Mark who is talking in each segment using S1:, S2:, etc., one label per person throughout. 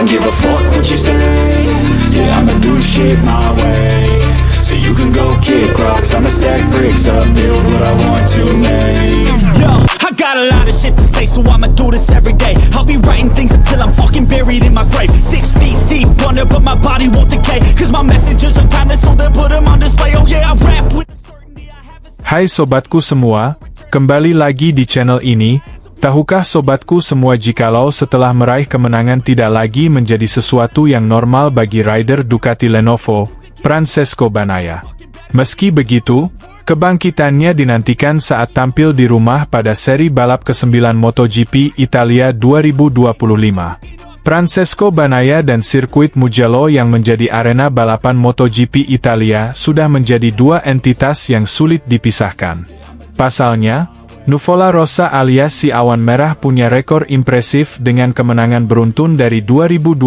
S1: don't give a fuck what you say. Yeah, I'ma do shit my way. So you can go kick rocks, I'ma stack bricks up, build what I want to make.
S2: Yo, I got a lot of shit to say, so I'ma do this every day. I'll be writing things until I'm fucking buried in my grave. 6 feet deep under, but my body won't decay. Cause my messages are timeless, so they'll put them on display. Oh yeah, I rap with the certainty I have a...
S3: Hai sobatku semua, kembali lagi di channel ini. Tahukah sobatku semua jikalau setelah meraih kemenangan tidak lagi menjadi sesuatu yang normal bagi rider Ducati Lenovo, Francesco Bagnaia. Meski begitu, kebangkitannya dinantikan saat tampil di rumah pada seri balap ke-9 MotoGP Italia 2025. Francesco Bagnaia dan sirkuit Mugello yang menjadi arena balapan MotoGP Italia sudah menjadi dua entitas yang sulit dipisahkan. Pasalnya, Nuvola Rossa alias si awan merah punya rekor impresif dengan kemenangan beruntun dari 2022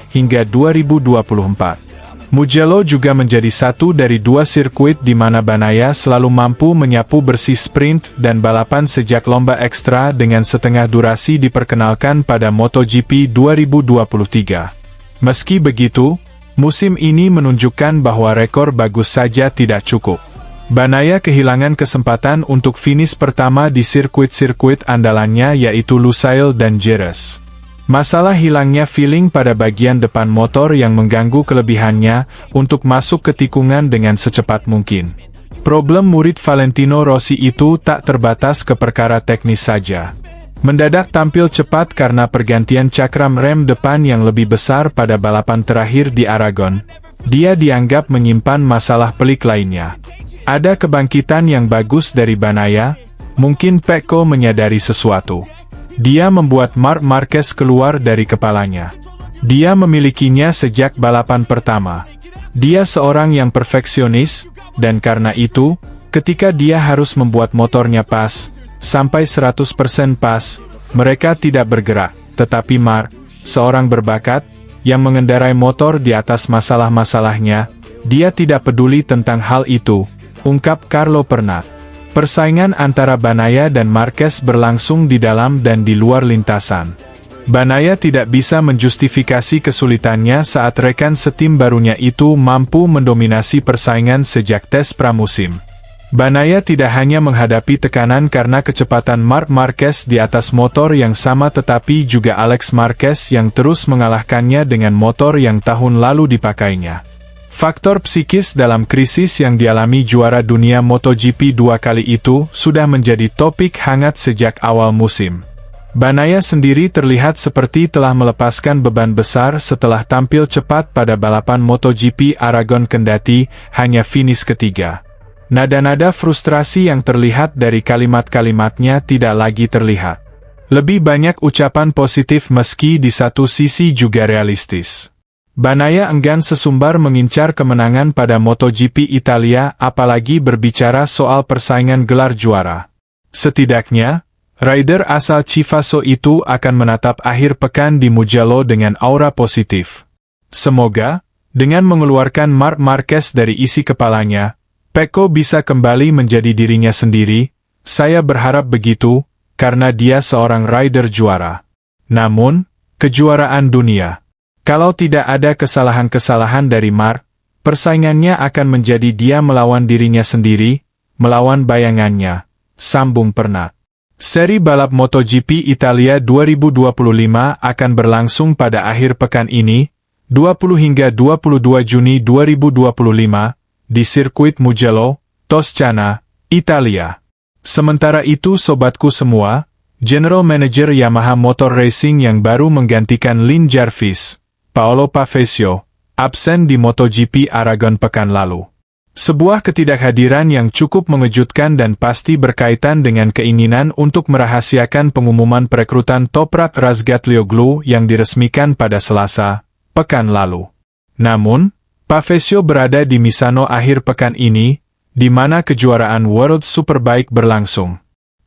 S3: hingga 2024. Mugello juga menjadi satu dari dua sirkuit di mana Bagnaia selalu mampu menyapu bersih sprint dan balapan sejak lomba ekstra dengan setengah durasi diperkenalkan pada MotoGP 2023. Meski begitu, musim ini menunjukkan bahwa rekor bagus saja tidak cukup. Bagnaia kehilangan kesempatan untuk finish pertama di sirkuit-sirkuit andalannya yaitu Lusail dan Jerez. Masalah hilangnya feeling pada bagian depan motor yang mengganggu kelebihannya untuk masuk ke tikungan dengan secepat mungkin. Problem murid Valentino Rossi itu tak terbatas ke perkara teknis saja. Mendadak tampil cepat karena pergantian cakram rem depan yang lebih besar pada balapan terakhir di Aragon. Dia dianggap menyimpan masalah pelik lainnya. Ada kebangkitan yang bagus dari Bagnaia, mungkin Pecco menyadari sesuatu. Dia membuat Marc Marquez keluar dari kepalanya. Dia memilikinya sejak balapan pertama. Dia seorang yang perfeksionis, dan karena itu, ketika dia harus membuat motornya pas, sampai 100% pas, mereka tidak bergerak. Tetapi Marc, seorang berbakat, yang mengendarai motor di atas masalah-masalahnya, dia tidak peduli tentang hal itu, ungkap Carlo Pernat. Persaingan antara Bagnaia dan Marquez berlangsung di dalam dan di luar lintasan. Bagnaia tidak bisa menjustifikasi kesulitannya saat rekan setim barunya itu mampu mendominasi persaingan sejak tes pramusim. Bagnaia tidak hanya menghadapi tekanan karena kecepatan Marc Marquez di atas motor yang sama tetapi juga Alex Marquez yang terus mengalahkannya dengan motor yang tahun lalu dipakainya. Faktor psikis dalam krisis yang dialami juara dunia MotoGP 2 kali itu sudah menjadi topik hangat sejak awal musim. Bagnaia sendiri terlihat seperti telah melepaskan beban besar setelah tampil cepat pada balapan MotoGP Aragon kendati hanya finish ketiga. Nada-nada frustrasi yang terlihat dari kalimat-kalimatnya tidak lagi terlihat. Lebih banyak ucapan positif meski di satu sisi juga realistis. Bagnaia enggan sesumbar mengincar kemenangan pada MotoGP Italia apalagi berbicara soal persaingan gelar juara. Setidaknya, rider asal Chivasso itu akan menatap akhir pekan di Mugello dengan aura positif. Semoga, dengan mengeluarkan Marc Marquez dari isi kepalanya, Pecco bisa kembali menjadi dirinya sendiri. Saya berharap begitu, karena dia seorang rider juara. Namun, kejuaraan dunia. Kalau tidak ada kesalahan-kesalahan dari Marc, persaingannya akan menjadi dia melawan dirinya sendiri, melawan bayangannya, sambung Pernat. Seri balap MotoGP Italia 2025 akan berlangsung pada akhir pekan ini, 20 hingga 22 Juni 2025, di sirkuit Mugello, Toscana, Italia. Sementara itu sobatku semua, General Manager Yamaha Motor Racing yang baru menggantikan Lin Jarvis, Paolo Pavesio, absen di MotoGP Aragon pekan lalu. Sebuah ketidakhadiran yang cukup mengejutkan dan pasti berkaitan dengan keinginan untuk merahasiakan pengumuman perekrutan Toprak Razgatlioglu yang diresmikan pada Selasa, pekan lalu. Namun, Pavesio berada di Misano akhir pekan ini, di mana kejuaraan World Superbike berlangsung.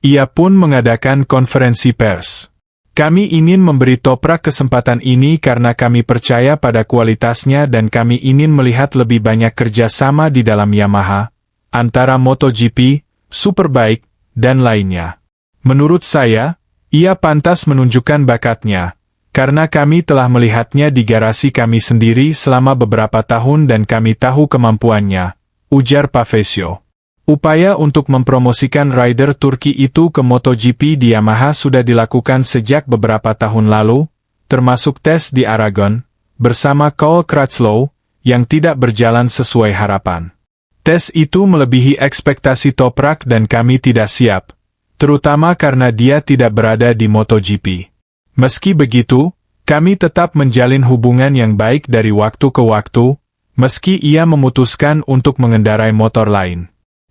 S3: Ia pun mengadakan konferensi pers. Kami ingin memberi Toprak kesempatan ini karena kami percaya pada kualitasnya dan kami ingin melihat lebih banyak kerjasama di dalam Yamaha, antara MotoGP, Superbike, dan lainnya. Menurut saya, ia pantas menunjukkan bakatnya, Karena kami telah melihatnya di garasi kami sendiri selama beberapa tahun dan kami tahu kemampuannya, ujar Pavesio. Upaya untuk mempromosikan rider Turki itu ke MotoGP di Yamaha sudah dilakukan sejak beberapa tahun lalu, termasuk tes di Aragon, bersama Cole Crutchlow, yang tidak berjalan sesuai harapan. Tes itu melebihi ekspektasi Toprak dan kami tidak siap, terutama karena dia tidak berada di MotoGP. Meski begitu, kami tetap menjalin hubungan yang baik dari waktu ke waktu, meski ia memutuskan untuk mengendarai motor lain.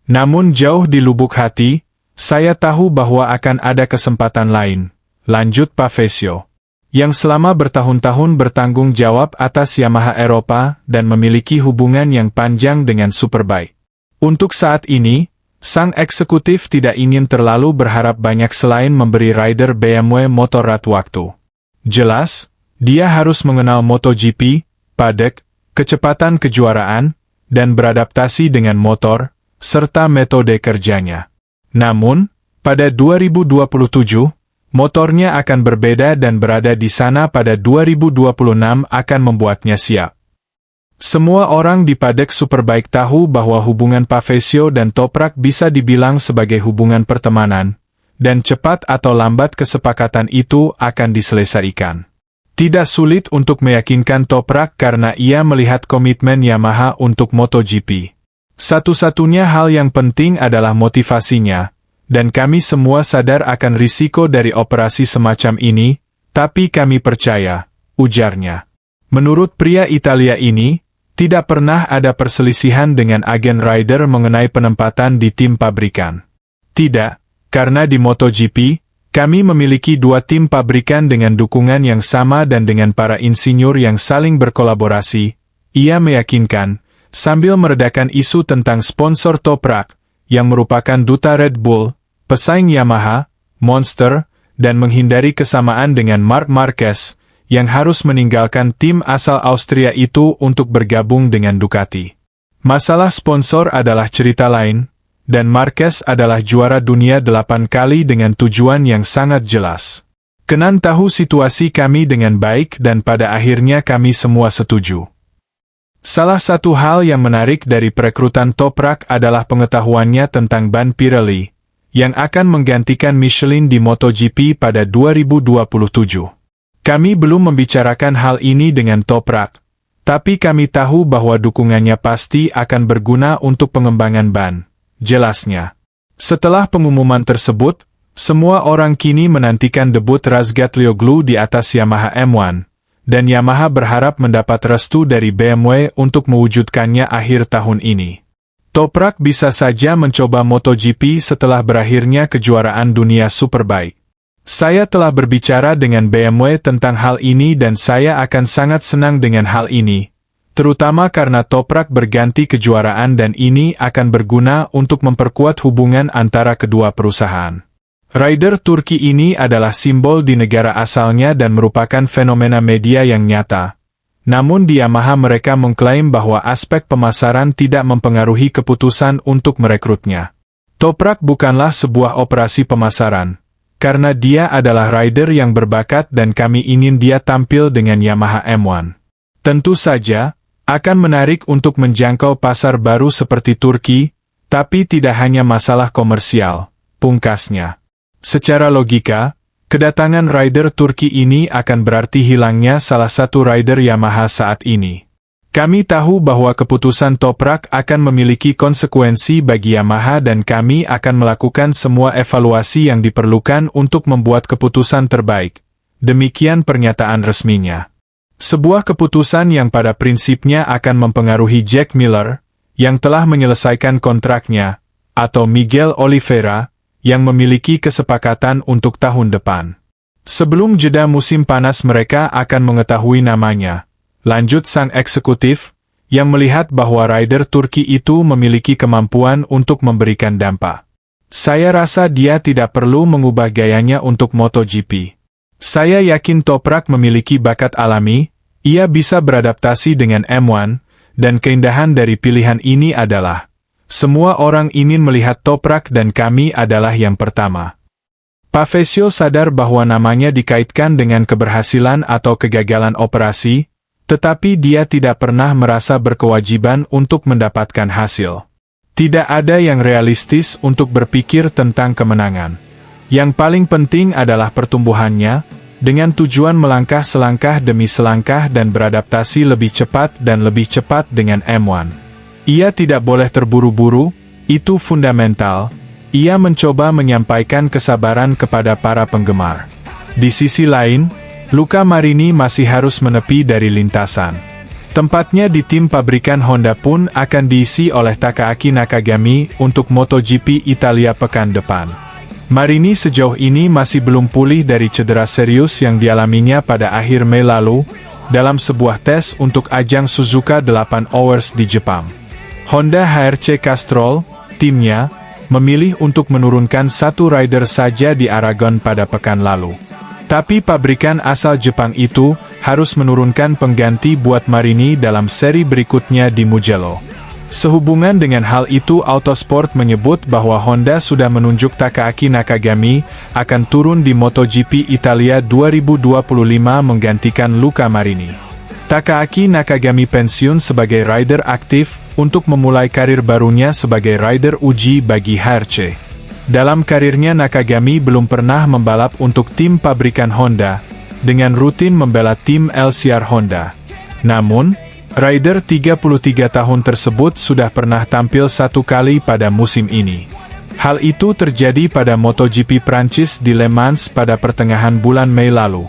S3: Namun jauh di lubuk hati, saya tahu bahwa akan ada kesempatan lain, lanjut Pavesio, yang selama bertahun-tahun bertanggung jawab atas Yamaha Eropa dan memiliki hubungan yang panjang dengan Superbike. Untuk saat ini, sang eksekutif tidak ingin terlalu berharap banyak selain memberi rider BMW Motorrad waktu. Jelas, dia harus mengenal MotoGP, paddock, kecepatan kejuaraan, dan beradaptasi dengan motor, serta metode kerjanya. Namun, pada 2027, motornya akan berbeda dan berada di sana pada 2026 akan membuatnya siap. Semua orang di paddock Superbike tahu bahwa hubungan Pavesio dan Toprak bisa dibilang sebagai hubungan pertemanan, dan cepat atau lambat kesepakatan itu akan diselesaikan. Tidak sulit untuk meyakinkan Toprak karena ia melihat komitmen Yamaha untuk MotoGP. Satu-satunya hal yang penting adalah motivasinya, dan kami semua sadar akan risiko dari operasi semacam ini, tapi kami percaya, ujarnya. Menurut pria Italia ini, tidak pernah ada perselisihan dengan agen rider mengenai penempatan di tim pabrikan. Tidak, karena di MotoGP, kami memiliki dua tim pabrikan dengan dukungan yang sama dan dengan para insinyur yang saling berkolaborasi, ia meyakinkan, sambil meredakan isu tentang sponsor Toprak, yang merupakan duta Red Bull, pesaing Yamaha, Monster, dan menghindari kesamaan dengan Marc Marquez, yang harus meninggalkan tim asal Austria itu untuk bergabung dengan Ducati. Masalah sponsor adalah cerita lain, dan Marquez adalah juara dunia 8 kali dengan tujuan yang sangat jelas. Kenan tahu situasi kami dengan baik dan pada akhirnya kami semua setuju. Salah satu hal yang menarik dari perekrutan Toprak adalah pengetahuannya tentang ban Pirelli, yang akan menggantikan Michelin di MotoGP pada 2027. Kami belum membicarakan hal ini dengan Toprak, tapi kami tahu bahwa dukungannya pasti akan berguna untuk pengembangan ban, jelasnya. Setelah pengumuman tersebut, semua orang kini menantikan debut Razgatlioglu di atas Yamaha M1. Dan Yamaha berharap mendapat restu dari BMW untuk mewujudkannya akhir tahun ini. Toprak bisa saja mencoba MotoGP setelah berakhirnya kejuaraan dunia Superbike. Saya telah berbicara dengan BMW tentang hal ini dan saya akan sangat senang dengan hal ini, terutama karena Toprak berganti kejuaraan dan ini akan berguna untuk memperkuat hubungan antara kedua perusahaan. Rider Turki ini adalah simbol di negara asalnya dan merupakan fenomena media yang nyata. Namun di Yamaha mereka mengklaim bahwa aspek pemasaran tidak mempengaruhi keputusan untuk merekrutnya. Toprak bukanlah sebuah operasi pemasaran, karena dia adalah rider yang berbakat dan kami ingin dia tampil dengan Yamaha M1. Tentu saja, akan menarik untuk menjangkau pasar baru seperti Turki, tapi tidak hanya masalah komersial, pungkasnya. Secara logika, kedatangan rider Turki ini akan berarti hilangnya salah satu rider Yamaha saat ini. Kami tahu bahwa keputusan Toprak akan memiliki konsekuensi bagi Yamaha dan kami akan melakukan semua evaluasi yang diperlukan untuk membuat keputusan terbaik. Demikian pernyataan resminya. Sebuah keputusan yang pada prinsipnya akan mempengaruhi Jack Miller, yang telah menyelesaikan kontraknya, atau Miguel Oliveira, yang memiliki kesepakatan untuk tahun depan. Sebelum jeda musim panas mereka akan mengetahui namanya, lanjut sang eksekutif, yang melihat bahwa rider Turki itu memiliki kemampuan untuk memberikan dampak. Saya rasa dia tidak perlu mengubah gayanya untuk MotoGP. Saya yakin Toprak memiliki bakat alami, ia bisa beradaptasi dengan M1, dan keindahan dari pilihan ini adalah semua orang ingin melihat Toprak dan kami adalah yang pertama. Pavesio sadar bahwa namanya dikaitkan dengan keberhasilan atau kegagalan operasi, tetapi dia tidak pernah merasa berkewajiban untuk mendapatkan hasil. Tidak ada yang realistis untuk berpikir tentang kemenangan. Yang paling penting adalah pertumbuhannya, dengan tujuan melangkah selangkah demi selangkah dan beradaptasi lebih cepat dan lebih cepat dengan M1. Ia tidak boleh terburu-buru, itu fundamental. Ia mencoba menyampaikan kesabaran kepada para penggemar. Di sisi lain, Luca Marini masih harus menepi dari lintasan. Tempatnya di tim pabrikan Honda pun akan diisi oleh Takaaki Nakagami untuk MotoGP Italia pekan depan. Marini sejauh ini masih belum pulih dari cedera serius yang dialaminya pada akhir Mei lalu, dalam sebuah tes untuk ajang Suzuka 8 Hours di Jepang. Honda HRC Castrol, timnya, memilih untuk menurunkan satu rider saja di Aragon pada pekan lalu. Tapi pabrikan asal Jepang itu harus menurunkan pengganti buat Marini dalam seri berikutnya di Mugello. Sehubungan dengan hal itu, Autosport menyebut bahwa Honda sudah menunjuk Takaaki Nakagami akan turun di MotoGP Italia 2025 menggantikan Luca Marini. Takaaki Nakagami pensiun sebagai rider aktif untuk memulai karir barunya sebagai rider uji bagi HRC. Dalam karirnya Nakagami belum pernah membalap untuk tim pabrikan Honda, dengan rutin membela tim LCR Honda. Namun, rider 33 tahun tersebut sudah pernah tampil satu kali pada musim ini. Hal itu terjadi pada MotoGP Prancis di Le Mans pada pertengahan bulan Mei lalu.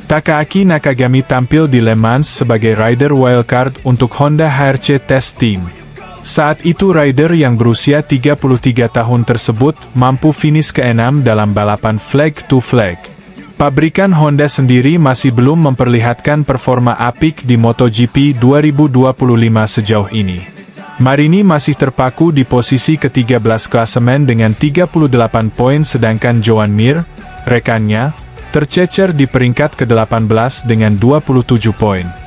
S3: Takaaki Nakagami tampil di Le Mans sebagai rider wildcard untuk Honda HRC Test Team. Saat itu rider yang berusia 33 tahun tersebut mampu finish ke-6 dalam balapan flag to flag. Pabrikan Honda sendiri masih belum memperlihatkan performa apik di MotoGP 2025 sejauh ini. Marini masih terpaku di posisi ke-13 klasemen dengan 38 poin, sedangkan Joan Mir, rekannya, tercecer di peringkat ke-18 dengan 27 poin.